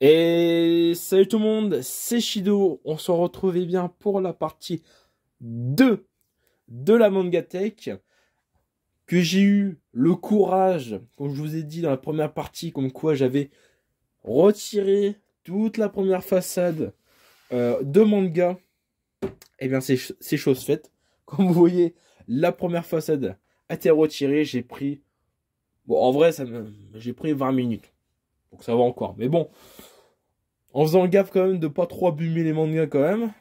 Et salut tout le monde, c'est Shido. On se retrouve bien pour la partie 2 de la Mangatech. Que j'ai eu le courage, comme je vous ai dit dans la première partie, comme quoi j'avais retiré toute la première façade de manga. Et bien c'est chose faite. Comme vous voyez, la première façade a été retirée. J'ai pris... Bon, en vrai, j'ai pris 20 minutes. Donc ça va encore. Mais bon... En faisant gaffe quand même de pas trop abîmer les mangas quand même.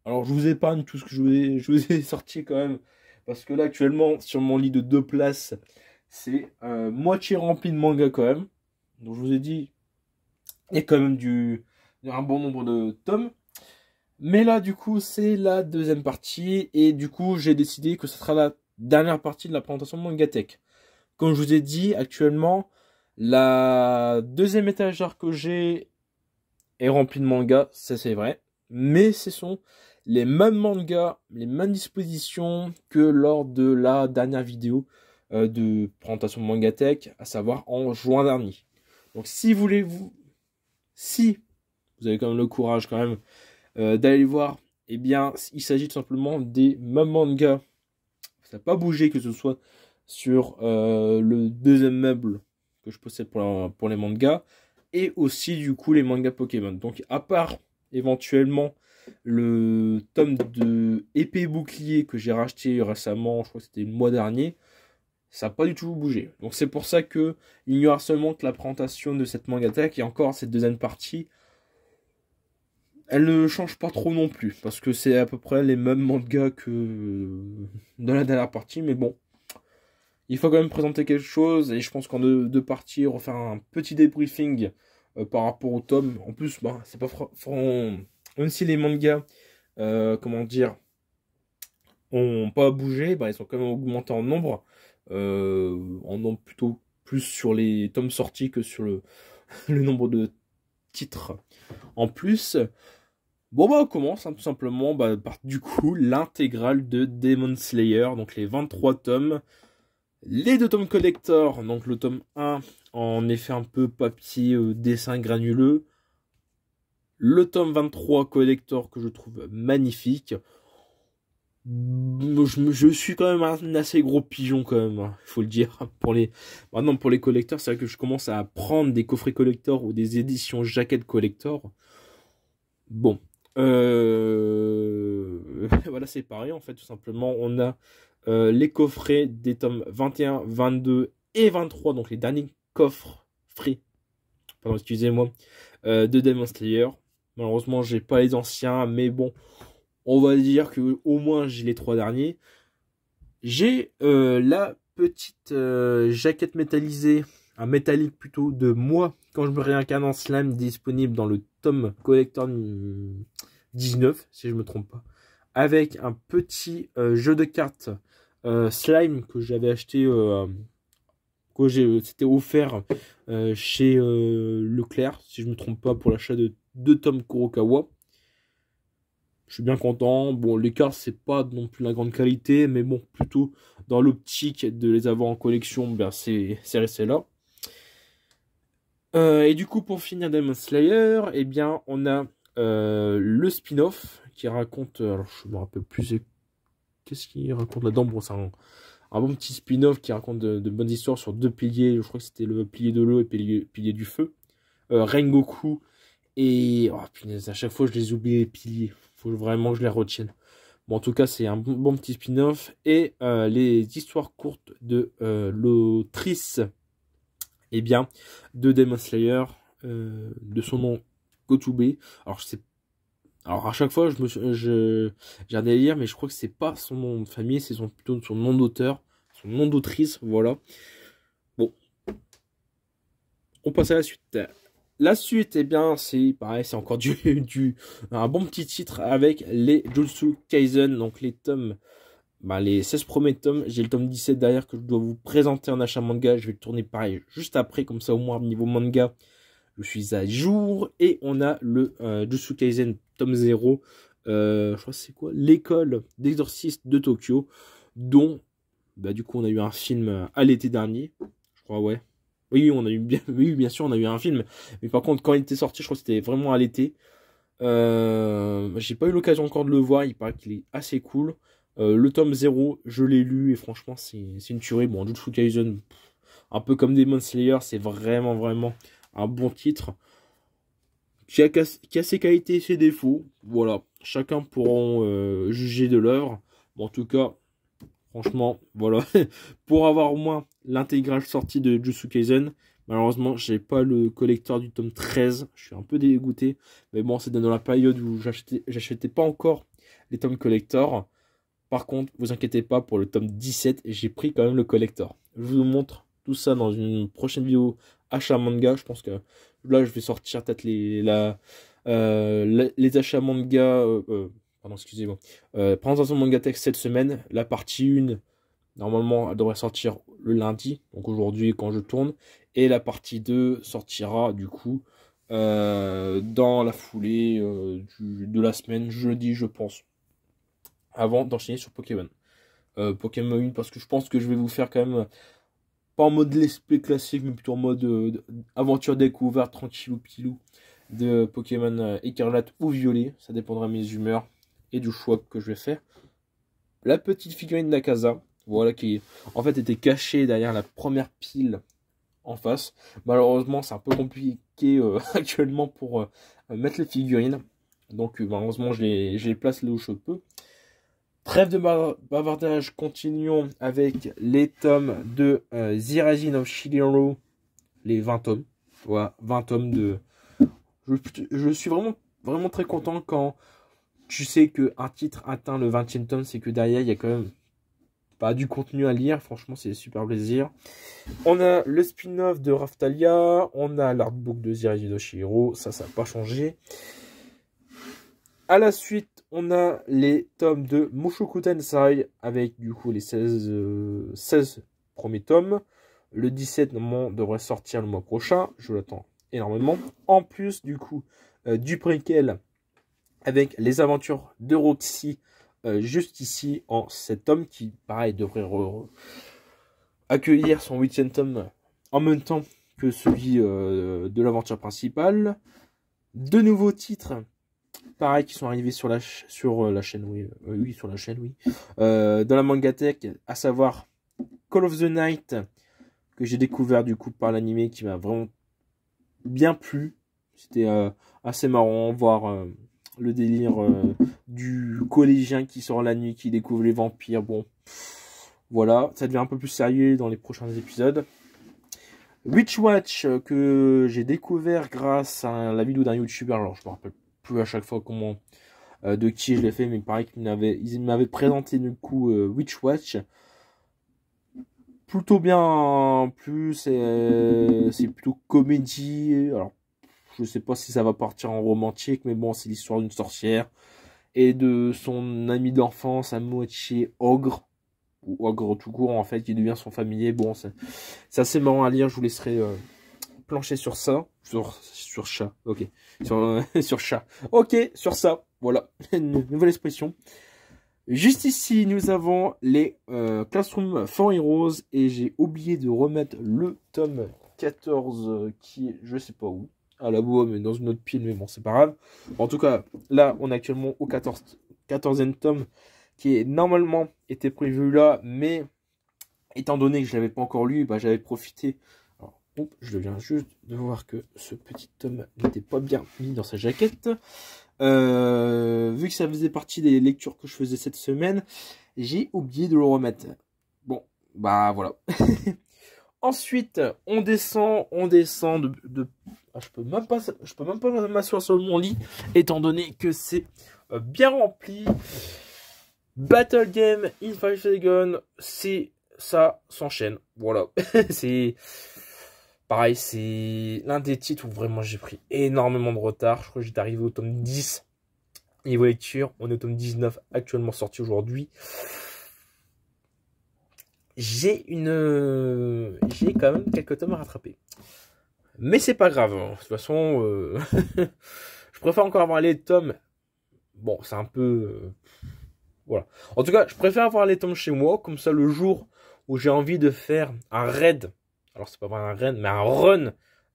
Alors je vous épargne tout ce que je vous ai sorti quand même. Parce que là actuellement sur mon lit de 2 places, c'est moitié rempli de mangas quand même. Donc je vous ai dit, il y a quand même un bon nombre de tomes. Mais là du coup c'est la deuxième partie. Et du coup j'ai décidé que ce sera la dernière partie de la présentation de Mangatech. Comme je vous ai dit actuellement, la deuxième étagère que j'ai est rempli de mangas, ça c'est vrai, mais ce sont les mêmes mangas, les mêmes dispositions que lors de la dernière vidéo de présentation de Mangatech, à savoir en juin dernier. Donc si vous avez quand même le courage quand même d'aller voir, eh bien il s'agit tout simplement des mêmes mangas. Ça n'a pas bougé, que ce soit sur le deuxième meuble que je possède pour les mangas, et aussi du coup les mangas Pokémon. Donc à part éventuellement le tome de épée bouclier que j'ai racheté récemment, je crois que c'était le mois dernier, ça n'a pas du tout bougé. Donc c'est pour ça que il n'y aura seulement que la présentation de cette Mangatech, et encore cette deuxième partie, elle ne change pas trop non plus, parce que c'est à peu près les mêmes mangas que dans la dernière partie, mais bon. Il faut quand même présenter quelque chose, et je pense qu'en deux parties, refaire un petit débriefing par rapport au tome. En plus, bah, c'est pas même si les mangas, comment dire, ont pas bougé, bah, ils sont quand même augmentés en nombre plutôt plus sur les tomes sortis que sur le nombre de titres. En plus, bon bah on commence tout simplement par du coup l'intégrale de Demon Slayer, donc les 23 tomes. Les 2 tomes collector, donc le tome 1 en effet un peu papier dessin granuleux. Le tome 23 collector que je trouve magnifique. Je suis quand même un assez gros pigeon quand même, il faut le dire. Maintenant pour les collecteurs, c'est vrai que je commence à prendre des coffrets collector ou des éditions jaquettes collector. Bon. Voilà, c'est pareil en fait, tout simplement. On a les coffrets des tomes 21, 22 et 23, donc les derniers coffres free, pardon, excusez-moi, de Demon Slayer. Malheureusement, j'ai pas les anciens, mais bon, on va dire que au moins j'ai les 3 derniers. J'ai la petite jaquette métallisée, un métallique plutôt, de moi quand je me réincarne en slime, disponible dans le tome collector 19, si je me trompe pas, avec un petit jeu de cartes slime que j'avais acheté, c'était offert chez Leclerc, si je me trompe pas, pour l'achat de 2 tomes Kurokawa. Je suis bien content. Bon, les cartes, c'est pas non plus la grande qualité, mais bon, plutôt dans l'optique de les avoir en collection, ben c'est resté là. Et du coup, pour finir Demon Slayer, eh bien, on a le spin-off qui raconte... alors, je me rappelle plus... Qu'est-ce qu'il raconte là-dedans? Bon, c'est un bon petit spin-off qui raconte de bonnes histoires sur 2 piliers. Je crois que c'était le pilier de l'eau et le pilier du feu. Rengoku et... Oh, punaise, à chaque fois, je les oublie, les piliers. Faut vraiment que je les retienne. Bon, en tout cas, c'est un bon petit spin-off. Et les histoires courtes de l'autrice, eh bien, de Demon Slayer, de son nom Gotube. Alors à chaque fois, j'ai un délire, mais je crois que c'est pas son nom de famille, c'est plutôt son nom d'auteur, son nom d'autrice, voilà. Bon, on passe à la suite. La suite, eh bien, c'est pareil, c'est encore un bon petit titre avec les Jujutsu Kaisen, donc les tomes, les 16 premiers tomes. J'ai le tome 17 derrière que je dois vous présenter en achat manga. Je vais le tourner pareil juste après, comme ça au moins niveau manga, je suis à jour. Et on a le Jujutsu Kaisen tome 0, je crois que c'est quoi, l'école d'exorcistes de Tokyo, dont, du coup, on a eu un film à l'été dernier, je crois, ouais. Oui, on a eu bien, oui, bien sûr, on a eu un film. Mais par contre, quand il était sorti, je crois que c'était vraiment à l'été. J'ai pas eu l'occasion encore de le voir. Il paraît qu'il est assez cool. Le tome 0, je l'ai lu et franchement, c'est une tuerie. Bon, Jujutsu Kaisen, un peu comme Demon Slayer, c'est vraiment, vraiment un bon titre. Qui a ses qualités et ses défauts. Voilà, chacun pourra juger de l'œuvre. Bon, en tout cas, franchement, voilà. Pour avoir au moins l'intégrale sortie de Jujutsu Kaisen, malheureusement, j'ai pas le collector du tome 13. Je suis un peu dégoûté. Mais bon, c'est dans la période où j'achetais pas encore les tomes collector. Par contre, vous inquiétez pas pour le tome 17, j'ai pris quand même le collector. Je vous montre tout ça dans une prochaine vidéo achat manga. Je pense que là, je vais sortir peut-être les achats manga. Pardon, excusez-moi. Présentation manga texte cette semaine. La partie 1, normalement, elle devrait sortir le lundi. Donc aujourd'hui, quand je tourne. Et la partie 2 sortira du coup dans la foulée de la semaine, jeudi, je pense. Avant d'enchaîner sur Pokémon. Pokémon 1, parce que je pense que je vais vous faire quand même, pas en mode let's play classique, mais plutôt en mode aventure découverte, tranquillou pilou, de Pokémon écarlate ou violet. Ça dépendra de mes humeurs et du choix que je vais faire. La petite figurine d'Akaza, voilà, qui en fait était cachée derrière la première pile en face. Malheureusement, c'est un peu compliqué actuellement pour mettre les figurines. Donc malheureusement, je les place là où je peux. Trêve de bavardage, continuons avec les tomes de The Rising of Shield, les 20 tomes. Voilà, 20 tomes de... Je suis vraiment, vraiment très content quand tu sais qu'un titre atteint le 20e tome, c'est que derrière, il y a quand même pas du contenu à lire. Franchement, c'est super plaisir. On a le spin-off de Raftalia, on a l'artbook de The Rising of Shield, ça n'a pas changé. À la suite, on a les tomes de Mushoku Tensei avec du coup les 16 premiers tomes. Le 17 normalement devrait sortir le mois prochain. Je l'attends énormément. En plus du coup du préquel avec les aventures de Roxy juste ici en 7 tomes qui pareil devrait accueillir son 8e tome en même temps que celui de l'aventure principale. De nouveaux titres. Pareil, qui sont arrivés sur la chaîne, oui. Oui, sur la chaîne, oui. Dans la Mangatech, à savoir Call of the Night, que j'ai découvert du coup par l'animé, qui m'a vraiment bien plu. C'était assez marrant, voir le délire du collégien qui sort la nuit, qui découvre les vampires. Bon, voilà, ça devient un peu plus sérieux dans les prochains épisodes. Witch Watch, que j'ai découvert grâce à la vidéo d'un youtubeur, alors je me rappelle plus à chaque fois comment de qui je l'ai fait, mais il paraît qu'ils m'avaient présenté du coup Witch Watch. Plutôt bien plus, c'est plutôt comédie. Alors je sais pas si ça va partir en romantique, mais bon, c'est l'histoire d'une sorcière et de son ami d'enfance à moitié ogre, ou ogre tout court en fait, qui devient son familier. Bon, c'est assez marrant à lire, je vous laisserai plancher sur ça, sur chat, ok, sur chat, ok, sur ça, voilà, une nouvelle expression. Juste ici, nous avons les Classroom for Heroes, et j'ai oublié de remettre le tome 14 qui est, je sais pas où, à la boîte, mais dans une autre pile, mais bon, c'est pas grave. En tout cas, là, on est actuellement au 14e tome, qui est normalement était prévu là, mais étant donné que je l'avais pas encore lu, bah, j'avais profité. Oups, je viens juste de voir que ce petit tome n'était pas bien mis dans sa jaquette. Vu que ça faisait partie des lectures que je faisais cette semaine, j'ai oublié de le remettre. Bon, bah voilà. Ensuite, on descend de... Ah, je peux même pas m'asseoir sur mon lit, étant donné que c'est bien rempli. Battle Game in 5 Seconds, ça s'enchaîne. Voilà, c'est... Pareil, c'est l'un des titres où vraiment j'ai pris énormément de retard. Je crois que j'étais arrivé au tome 10. Niveau lecture, on est au tome 19, actuellement sorti aujourd'hui. J'ai quand même quelques tomes à rattraper. Mais c'est pas grave. Hein. De toute façon, je préfère encore avoir les tomes. Bon, c'est un peu... voilà. En tout cas, je préfère avoir les tomes chez moi. Comme ça, le jour où j'ai envie de faire un raid alors c'est pas vraiment un run, mais un run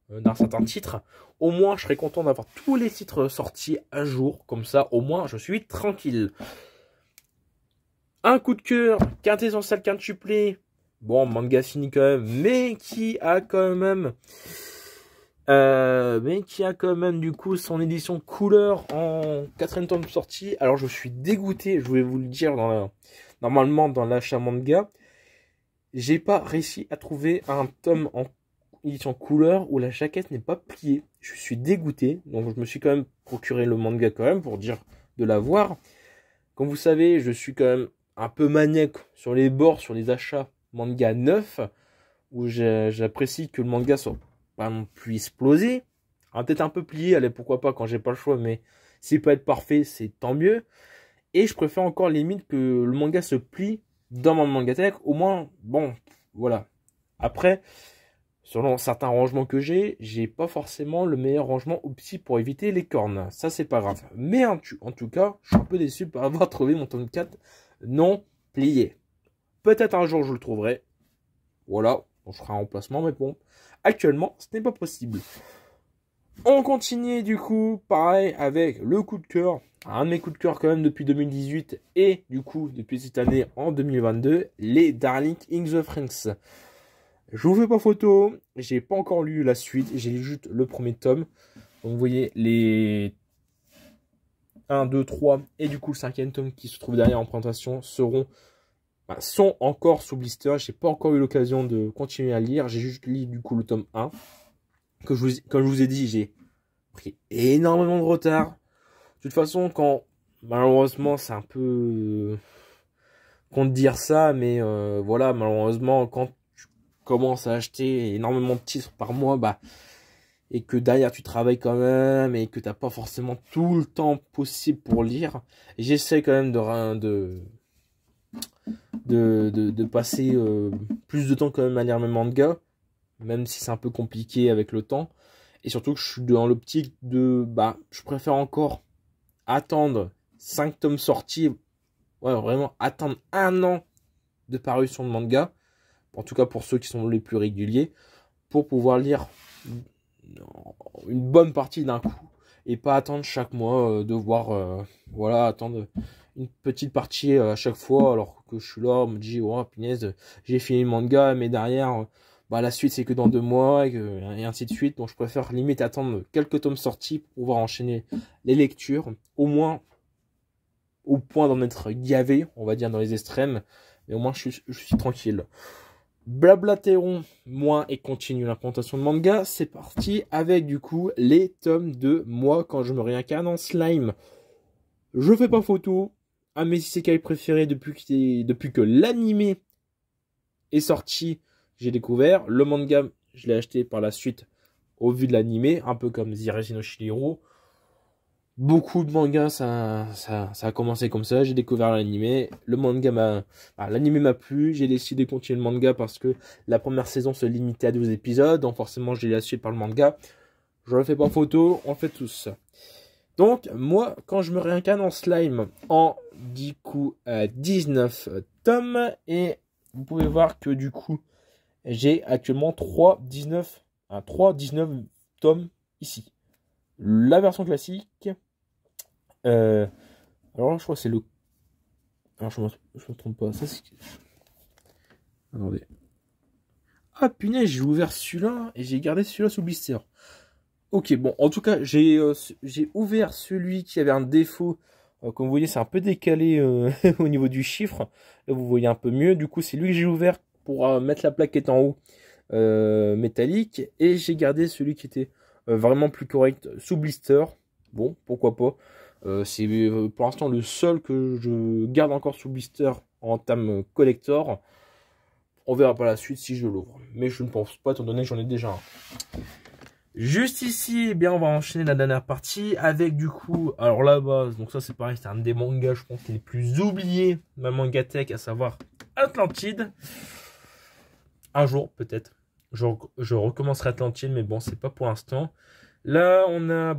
d'un certain titre, au moins je serais content d'avoir tous les titres sortis à jour, comme ça au moins je suis tranquille. Un coup de cœur, quintessentiel quintuplet, bon manga fini quand même, mais qui a quand même du coup son édition couleur en 4ème tome sortie. Alors je suis dégoûté, je vais vous le dire normalement dans l'achat manga, j'ai pas réussi à trouver un tome en édition couleur où la jaquette n'est pas pliée. Je suis dégoûté, donc je me suis quand même procuré le manga quand même pour dire de l'avoir. Comme vous savez, je suis quand même un peu maniaque sur les bords, sur les achats manga neufs, où j'apprécie que le manga soit pas non plus explosé. Peut-être un peu plié, allez pourquoi pas quand j'ai pas le choix, mais s'il peut être parfait, c'est tant mieux. Et je préfère encore limite que le manga se plie dans mon mangatech, au moins, bon, voilà. Après, selon certains rangements que j'ai pas forcément le meilleur rangement opti pour éviter les cornes. Ça, c'est pas grave. Mais en tout cas, je suis un peu déçu par avoir trouvé mon tome 4 non plié. Peut-être un jour je le trouverai. Voilà, on fera un remplacement, mais bon, actuellement, ce n'est pas possible. On continue du coup, pareil, avec le coup de cœur. Un de mes coups de cœur quand même depuis 2018 et du coup depuis cette année en 2022, les Darling in the Franxx. Je vous fais pas photo, j'ai pas encore lu la suite, j'ai lu juste le premier tome. Donc vous voyez les 1, 2, 3 et du coup le 5e tome qui se trouve derrière en présentation sont encore sous blister. J'ai pas encore eu l'occasion de continuer à lire, j'ai juste lu du coup le tome 1. Comme je vous ai dit, j'ai pris énormément de retard. De toute façon, malheureusement, c'est un peu con de dire ça, mais voilà, malheureusement, quand tu commences à acheter énormément de titres par mois, et que derrière tu travailles quand même, et que t'as pas forcément tout le temps possible pour lire, j'essaie quand même de passer plus de temps quand même à lire mes mangas, même si c'est un peu compliqué avec le temps. Et surtout que je suis dans l'optique je préfère encore attendre 5 tomes sortis, ouais, vraiment attendre 1 an de parution de manga, en tout cas pour ceux qui sont les plus réguliers, pour pouvoir lire une bonne partie d'un coup, et pas attendre chaque mois, voilà, attendre une petite partie à chaque fois, alors que je suis là, on me dit, oh punaise, j'ai fini le manga, mais derrière, la suite c'est que dans 2 mois, et ainsi de suite. Donc je préfère limite attendre quelques tomes sortis pour pouvoir enchaîner les lectures, au moins au point d'en être gavé, on va dire dans les extrêmes, mais au moins je suis tranquille. Blablaterons moins et continue l'implantation de manga. C'est parti avec du coup les tomes de Moi quand je me réincarne en slime. Je fais pas photo. Un de mes isekai préférés depuis que l'anime est sorti, j'ai découvert. Le manga, je l'ai acheté par la suite au vu de l'anime, un peu comme Zirezi no Shihiro. Beaucoup de mangas, ça a commencé comme ça. J'ai découvert l'anime. Le manga l'anime m'a plu. J'ai décidé de continuer le manga parce que la première saison se limitait à 12 épisodes. Donc forcément, j'ai la suite par le manga. Je le fais pas photo, on le fait tous. Donc, moi, quand je me réincarne en slime, du coup, 19 tomes. Et vous pouvez voir que du coup, j'ai actuellement 19 tomes ici. La version classique. Alors là, je crois que c'est le... Alors, je me trompe pas. Ça, c'est... Attendez. Ah, punaise, j'ai ouvert celui-là et j'ai gardé celui-là sous blister. Ok, bon, en tout cas, j'ai ouvert celui qui avait un défaut. Comme vous voyez, c'est un peu décalé au niveau du chiffre. Là, vous voyez un peu mieux. Du coup, c'est lui que j'ai ouvert pour mettre la plaque qui est en haut métallique. Et j'ai gardé celui qui était vraiment plus correct sous blister. Bon, pourquoi pas. C'est pour l'instant le seul que je garde encore sous blister en termes collector. On verra par la suite si je l'ouvre. Mais je ne pense pas, étant donné que j'en ai déjà un. Juste ici, eh bien, on va enchaîner la dernière partie avec du coup, alors là-bas, donc ça c'est pareil, c'est un des mangas, je pense, les plus oubliés de ma mangatech, à savoir Atlantide. Un jour, peut-être, je recommencerai Atlantide, mais bon, c'est pas pour l'instant. Là, on a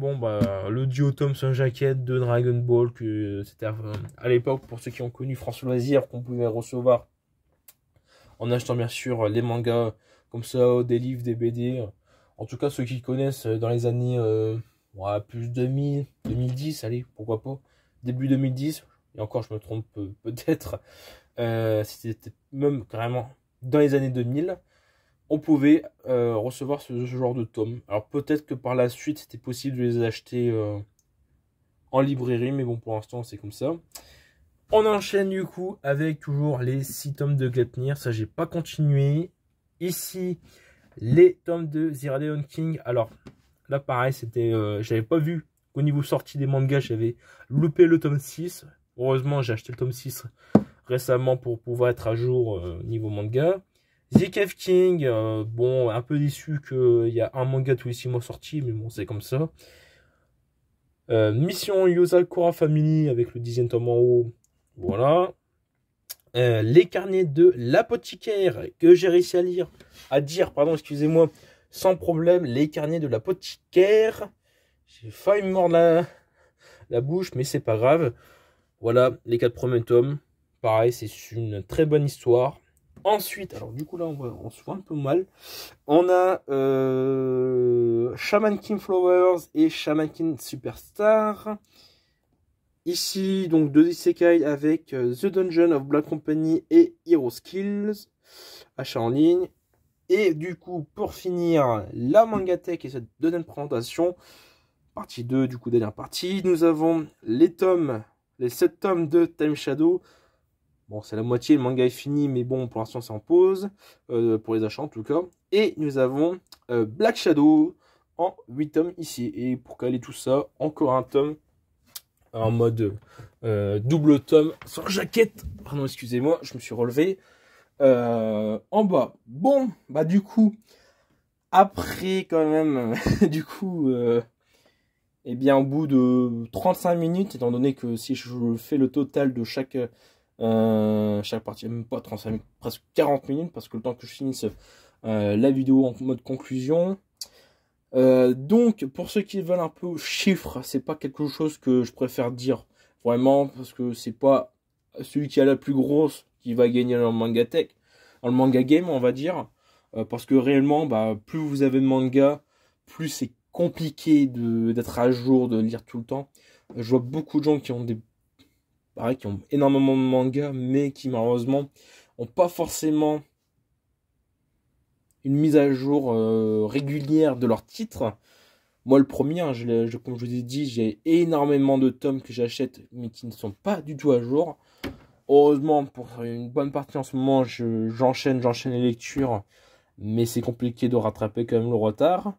le duo Thompson Jacket de Dragon Ball, que c'était à l'époque, pour ceux qui ont connu France Loisirs, qu'on pouvait recevoir en achetant bien sûr les mangas comme ça, des livres, des BD. En tout cas, ceux qui connaissent dans les années ouais, plus 2000, 2010, allez, pourquoi pas. Début 2010, et encore je me trompe peut-être. C'était même carrément dans les années 2000. On pouvait recevoir ce genre de tomes. Alors peut-être que par la suite, c'était possible de les acheter en librairie, mais bon, pour l'instant, c'est comme ça. On enchaîne du coup avec toujours les 6 tomes de Gleipnir. Ça, j'ai pas continué. Ici, les tomes de The Radeon King. Alors, là, pareil, c'était, j'avais pas vu qu'au niveau sortie des mangas, j'avais loupé le tome 6. Heureusement, j'ai acheté le tome 6 récemment pour pouvoir être à jour niveau manga. The Cave King, bon, un peu déçu qu'il y a un manga tous les 6 mois sorti, mais bon, c'est comme ça. Mission Yozakura Family avec le 10e tome en haut. Voilà. Les carnets de l'apothicaire que j'ai réussi à dire, pardon, excusez-moi, sans problème. Les carnets de l'apothicaire. J'ai failli me mordre la bouche, mais c'est pas grave. Voilà, les 4 premiers tomes. Pareil, c'est une très bonne histoire. Ensuite, alors du coup là on se voit un peu mal. On a Shaman King Flowers et Shaman King Superstar. Ici donc 2 isekai avec The Dungeon of Black Company et Hero Skills. Achat en ligne. Et du coup pour finir la Mangatech et cette deuxième présentation, partie 2 du coup dernière partie, nous avons les 7 tomes de Time Shadow. Bon, c'est la moitié, le manga est fini, mais bon, pour l'instant, c'est en pause, pour les achats en tout cas. Et nous avons Black Shadow en 8 tomes ici. Et pour caler tout ça, encore un tome en mode double tome sur jaquette. Pardon, excusez-moi, je me suis relevé. En bas. Bon, bah du coup, après quand même, du coup, eh bien, au bout de 35 minutes, étant donné que si je fais le total de chaque partie, même pas 35 minutes, presque 40 minutes, parce que le temps que je finisse la vidéo en mode conclusion. Donc, pour ceux qui veulent un peu chiffres, c'est pas quelque chose que je préfère dire vraiment, parce que c'est pas celui qui a la plus grosse qui va gagner dans le manga tech, dans le manga game, on va dire, parce que réellement, bah, plus vous avez de manga, plus c'est compliqué d'être à jour, de lire tout le temps. Je vois beaucoup de gens qui ont qui ont énormément de mangas, mais qui malheureusement n'ont pas forcément une mise à jour régulière de leurs titres. Moi, le premier, hein, comme je vous ai dit, j'ai énormément de tomes que j'achète, mais qui ne sont pas du tout à jour. Heureusement, pour une bonne partie en ce moment, j'enchaîne les lectures, mais c'est compliqué de rattraper quand même le retard.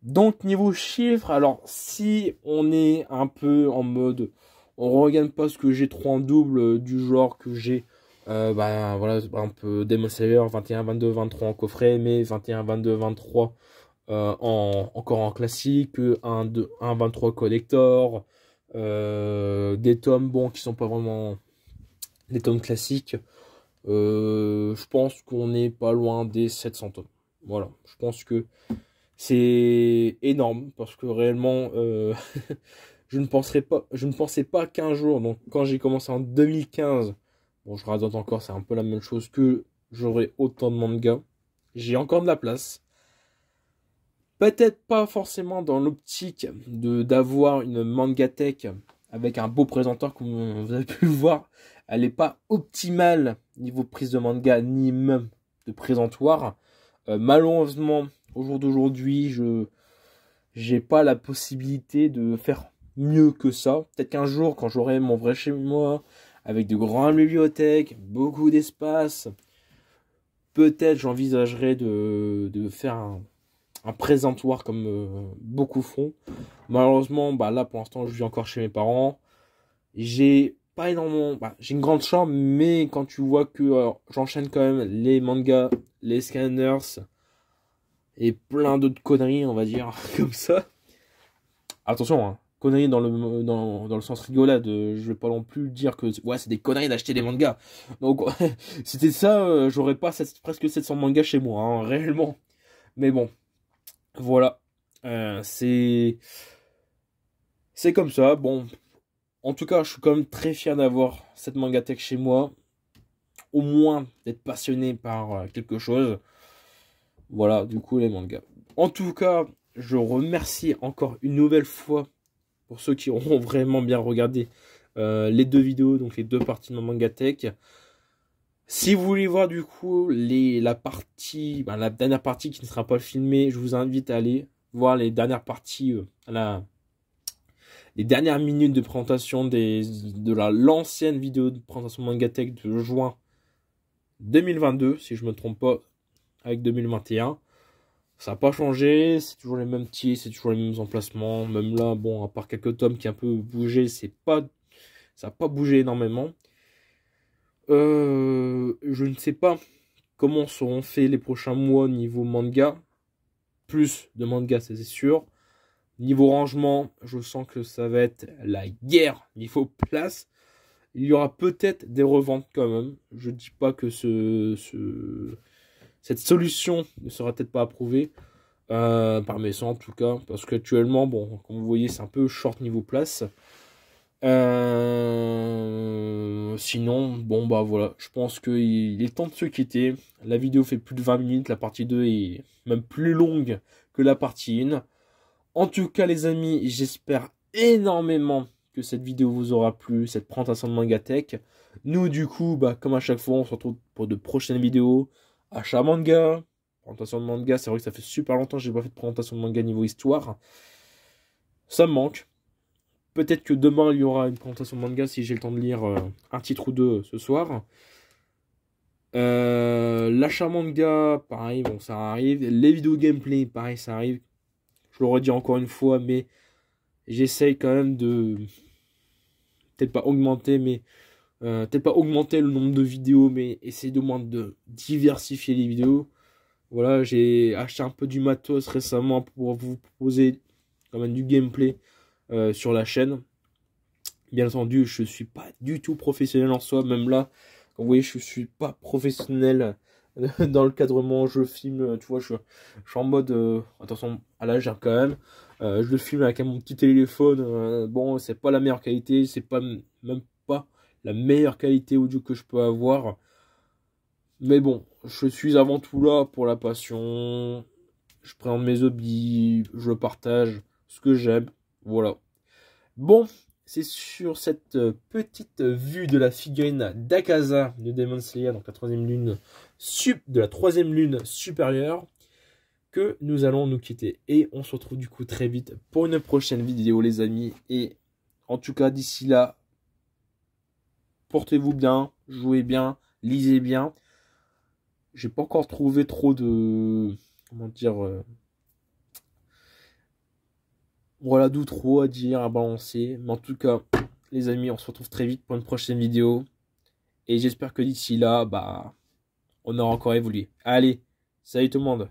Donc, niveau chiffres, alors, si on est un peu en mode, on regagne pas ce que j'ai trop en double, du genre que j'ai, bah, voilà, un peu Demon Slayer, 21, 22, 23 en coffret, mais 21, 22, 23 encore en classique, un 23 collector, des tomes, bon, qui sont pas vraiment des tomes classiques. Je pense qu'on n'est pas loin des 700 tomes. Voilà, je pense que c'est énorme parce que réellement, je ne pensais pas qu'un jour, donc quand j'ai commencé en 2015, bon, je radote encore, c'est un peu la même chose, que j'aurai autant de mangas. J'ai encore de la place. Peut-être pas forcément dans l'optique d'avoir une mangatech avec un beau présenteur, comme vous avez pu le voir. Elle n'est pas optimale niveau prise de manga, ni même de présentoir. Malheureusement, au jour d'aujourd'hui, je n'ai pas la possibilité de faire mieux que ça. Peut-être qu'un jour, quand j'aurai mon vrai chez moi, avec de grandes bibliothèques, beaucoup d'espace, peut-être j'envisagerai de faire un présentoir comme beaucoup font. Malheureusement, bah là pour l'instant je vis encore chez mes parents. J'ai pas énormément, j'ai une grande chambre, mais quand tu vois que j'enchaîne quand même les mangas, les scanners et plein d'autres conneries, on va dire comme ça. Attention, hein, conneries dans le sens rigolade. Je vais pas non plus dire que ouais c'est des conneries d'acheter des mangas. Donc c'était ça, j'aurais pas presque 700 mangas chez moi, hein, réellement. Mais bon. Voilà, c'est comme ça. Bon, en tout cas, je suis quand même très fier d'avoir cette mangatech chez moi. Au moins d'être passionné par quelque chose. Voilà, du coup, les mangas. En tout cas, je remercie encore une nouvelle fois pour ceux qui auront vraiment bien regardé les deux vidéos, donc les deux parties de ma Mangatech. Si vous voulez voir du coup la partie, la dernière partie qui ne sera pas filmée, je vous invite à aller voir les dernières parties, les dernières minutes de présentation de l'ancienne vidéo de présentation Mangatech de juin 2022, si je me trompe pas, avec 2021. Ça n'a pas changé, c'est toujours les mêmes titres, c'est toujours les mêmes emplacements. Même là, bon, à part quelques tomes qui ont un peu bougé, ça n'a pas bougé énormément. Je ne sais pas comment seront faits les prochains mois niveau manga. Plus de manga, c'est sûr. Niveau rangement, je sens que ça va être la guerre niveau place. Il y aura peut-être des reventes quand même. Je ne dis pas que cette solution ne sera peut-être pas approuvée. Par mes sens en tout cas. Parce qu'actuellement, bon, comme vous voyez, c'est un peu short niveau place. Sinon, bon bah voilà, je pense qu'il est temps de se quitter. La vidéo fait plus de 20 minutes, la partie 2 est même plus longue que la partie 1. En tout cas les amis, j'espère énormément que cette vidéo vous aura plu, cette présentation de Mangatech. Nous du coup, bah, comme à chaque fois, on se retrouve pour de prochaines vidéos. Achat manga, présentation de manga, c'est vrai que ça fait super longtemps que j'ai pas fait de présentation de manga niveau histoire. Ça me manque. Peut-être que demain, il y aura une présentation de manga si j'ai le temps de lire un titre ou deux ce soir. L'achat manga, pareil, bon, ça arrive. Les vidéos gameplay, pareil, ça arrive. Je le redis encore une fois, mais j'essaye quand même de... Peut-être pas augmenter, mais... peut-être pas augmenter le nombre de vidéos, mais essayer de moins de diversifier les vidéos. Voilà, j'ai acheté un peu du matos récemment pour vous proposer quand même du gameplay sur la chaîne. Bien entendu, je suis pas du tout professionnel en soi, même là, comme vous voyez, je suis pas professionnel dans le cadrement, je filme, tu vois, je suis en mode, attention à l'âge quand même, je le filme avec mon petit téléphone, bon, c'est pas la meilleure qualité, c'est pas même pas la meilleure qualité audio que je peux avoir, mais bon, je suis avant tout là pour la passion, je présente mes hobbies, je partage ce que j'aime, voilà. Bon, c'est sur cette petite vue de la figurine d'Akaza de Demon Slayer, donc la troisième lune de la troisième lune supérieure, que nous allons nous quitter. Et on se retrouve du coup très vite pour une prochaine vidéo les amis. Et en tout cas d'ici là, portez-vous bien, jouez bien, lisez bien. J'ai pas encore trouvé trop de... Comment dire... voilà, d'outro à dire, à balancer. Mais en tout cas, les amis, on se retrouve très vite pour une prochaine vidéo. Et j'espère que d'ici là, bah, on aura encore évolué. Allez, salut tout le monde.